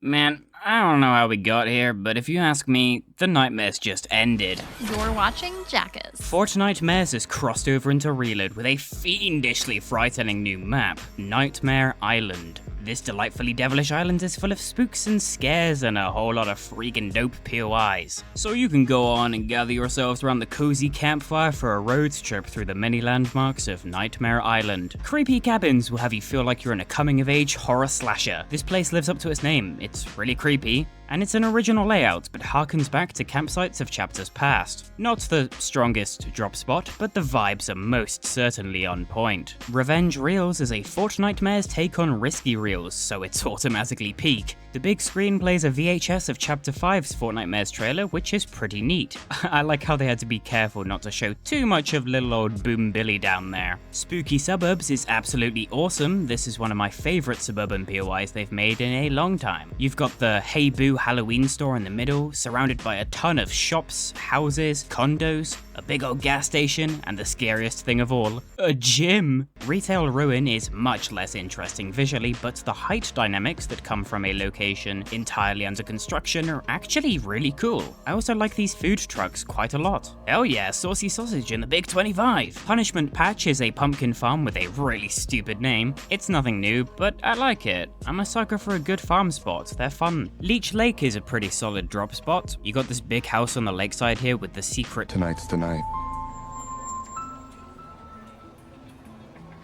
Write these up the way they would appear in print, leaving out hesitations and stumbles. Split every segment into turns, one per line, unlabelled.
Man, I don't know how we got here, but if you ask me, the Nitemares just ended.
You're watching Jakus.
Fortnitemares has crossed over into Reload with a fiendishly frightening new map, Nitemare Island. This delightfully devilish island is full of spooks and scares and a whole lot of freaking dope POIs. So you can go on and gather yourselves around the cozy campfire for a road trip through the many landmarks of Nitemare Island. Creepy cabins will have you feel like you're in a coming-of-age horror slasher. This place lives up to its name, it's really creepy, and it's an original layout, but harkens back to campsites of chapters past. Not the strongest drop spot, but the vibes are most certainly on point. Revenge Reels is a Fortnitemares take on Risky Reels, so it's automatically peak. The big screen plays a VHS of Chapter 5's Fortnitemares trailer, which is pretty neat. I like how they had to be careful not to show too much of little old Boom Billy down there. Spooky Suburbs is absolutely awesome. This is one of my favourite suburban POIs they've made in a long time. You've got the Hey Boo Halloween store in the middle, surrounded by a ton of shops, houses, condos, a big old gas station, and the scariest thing of all, a gym. Retail Ruin is much less interesting visually, but the height dynamics that come from a location entirely under construction are actually really cool. I also like these food trucks quite a lot. Hell yeah, Saucy Sausage in the Big 25. Punishment Patch is a pumpkin farm with a really stupid name. It's nothing new, but I like it. I'm a sucker for a good farm spot, they're fun. Leech Lake is a pretty solid drop spot. You got this big house on the lakeside here with the secret.
Tonight's the night.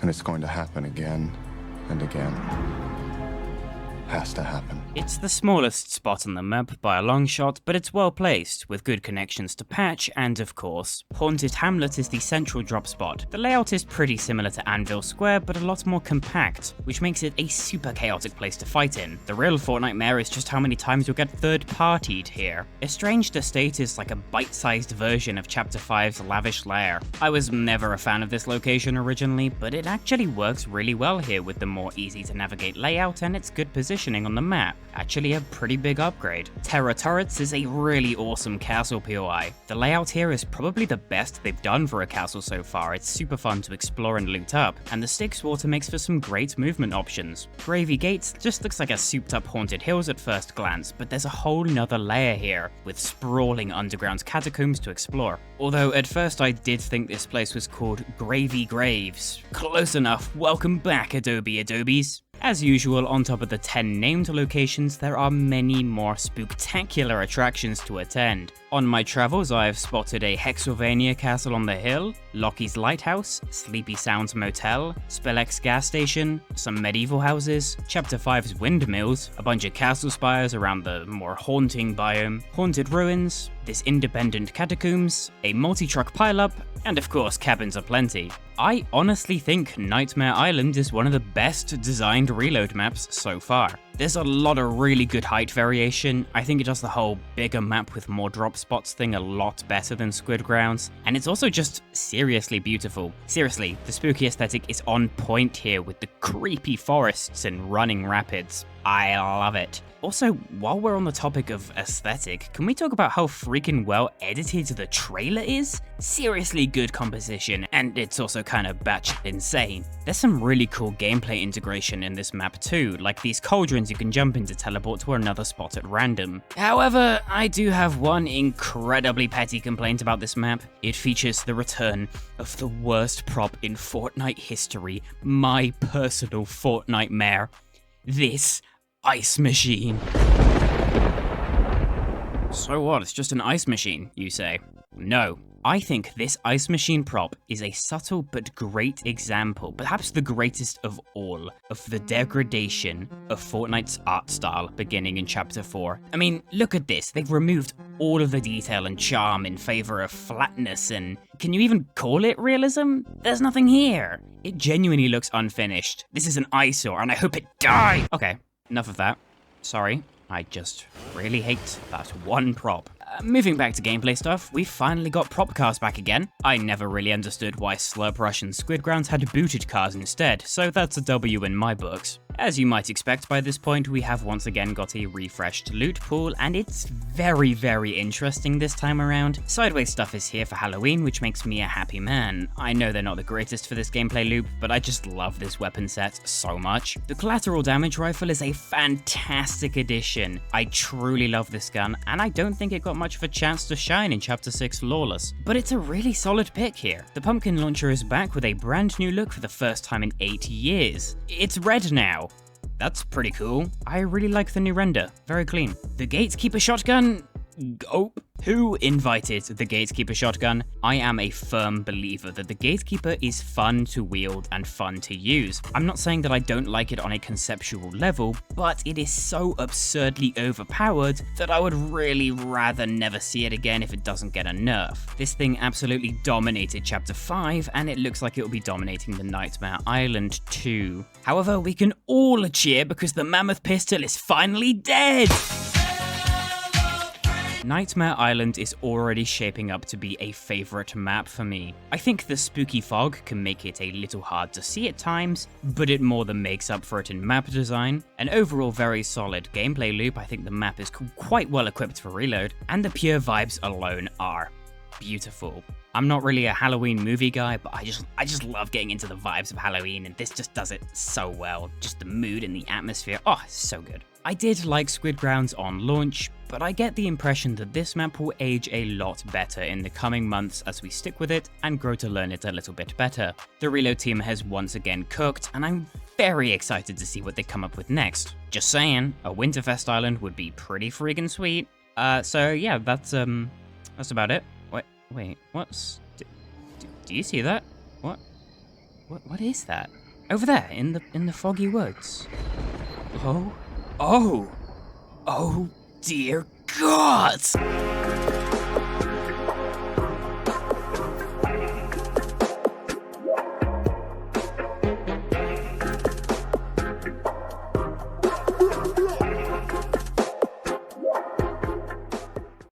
And it's going to happen again and again. Has to happen.
It's the smallest spot on the map by a long shot, but it's well placed, with good connections to Patch, and of course, Haunted Hamlet is the central drop spot. The layout is pretty similar to Anvil Square, but a lot more compact, which makes it a super chaotic place to fight in. The real Fortnitemares is just how many times you'll get third-partied here. Estranged Estate is like a bite-sized version of Chapter 5's Lavish Lair. I was never a fan of this location originally, but it actually works really well here with the more easy-to-navigate layout and its good positioning on the map. Actually a pretty big upgrade. Terror Turrets is a really awesome castle POI. The layout here is probably the best they've done for a castle so far. It's super fun to explore and loot up, and the Styx Water makes for some great movement options. Gravy Gates just looks like a souped up haunted hills at first glance, but there's a whole nother layer here, with sprawling underground catacombs to explore. Although at first I did think this place was called Gravy Graves. Close enough, welcome back Adobes. As usual, on top of the 10 named locations, there are many more spooktacular attractions to attend. On my travels, I've spotted a Hexylvania castle on the hill, Lockie's Lighthouse, Sleepy Sounds Motel, Spellex gas station, some medieval houses, Chapter 5's windmills, a bunch of castle spires around the more haunting biome, haunted ruins, this independent catacombs, a multi-truck pileup, and of course cabins aplenty. I honestly think Nitemare Island is one of the best designed reload maps so far. There's a lot of really good height variation. I think it does the whole bigger map with more drop spots thing a lot better than Squid Grounds, and it's also just seriously beautiful. Seriously, the spooky aesthetic is on point here with the creepy forests and running rapids. I love it. Also, while we're on the topic of aesthetic, can we talk about how freaking well edited the trailer is? Seriously good composition, and it's also kind of batshit insane. There's some really cool gameplay integration in this map too, like these cauldrons you can jump in to teleport to another spot at random. However, I do have one incredibly petty complaint about this map. It features the return of the worst prop in Fortnite history, my personal Fortnitemare. This ice machine. So what, it's just an ice machine, you say? No. I think this ice machine prop is a subtle but great example, perhaps the greatest of all, of the degradation of Fortnite's art style beginning in Chapter 4. I mean, look at this, they've removed all of the detail and charm in favor of flatness and... can you even call it realism? There's nothing here. It genuinely looks unfinished. This is an eyesore and I hope it dies! Okay, enough of that. Sorry, I just really hate that one prop. Moving back to gameplay stuff, we finally got prop cars back again. I never really understood why Slurp Rush and Squid Grounds had booted cars instead, so that's a W in my books. As you might expect by this point, we have once again got a refreshed loot pool, and it's very, very interesting this time around. Sideways stuff is here for Halloween, which makes me a happy man. I know they're not the greatest for this gameplay loop, but I just love this weapon set so much. The collateral damage rifle is a fantastic addition. I truly love this gun, and I don't think it got much of a chance to shine in Chapter 6 Lawless, but it's a really solid pick here. The pumpkin launcher is back with a brand new look for the first time in 8 years. It's red now. That's pretty cool. I really like the new render. Very clean. The Gatekeeper shotgun? Oh, who invited the Gatekeeper shotgun? I am a firm believer that the Gatekeeper is fun to wield and fun to use. I'm not saying that I don't like it on a conceptual level, but it is so absurdly overpowered that I would really rather never see it again if it doesn't get a nerf. This thing absolutely dominated Chapter 5, and it looks like it will be dominating the Nitemare Island too. However, we can all cheer because the Mammoth Pistol is finally dead! Nitemare Island is already shaping up to be a favourite map for me. I think the spooky fog can make it a little hard to see at times, but it more than makes up for it in map design. An overall very solid gameplay loop. I think the map is quite well equipped for Reload, and the pure vibes alone are beautiful. I'm not really a Halloween movie guy, but I just love getting into the vibes of Halloween, and this just does it so well. Just the mood and the atmosphere, oh, so good. I did like Squid Grounds on launch, but I get the impression that this map will age a lot better in the coming months as we stick with it and grow to learn it a little bit better. The Reload team has once again cooked, and I'm very excited to see what they come up with next. Just saying, a Winterfest island would be pretty friggin' sweet. So yeah, that's about it. Wait, what's... Do you see that? What is that? Over there, in the foggy woods. Oh dear God!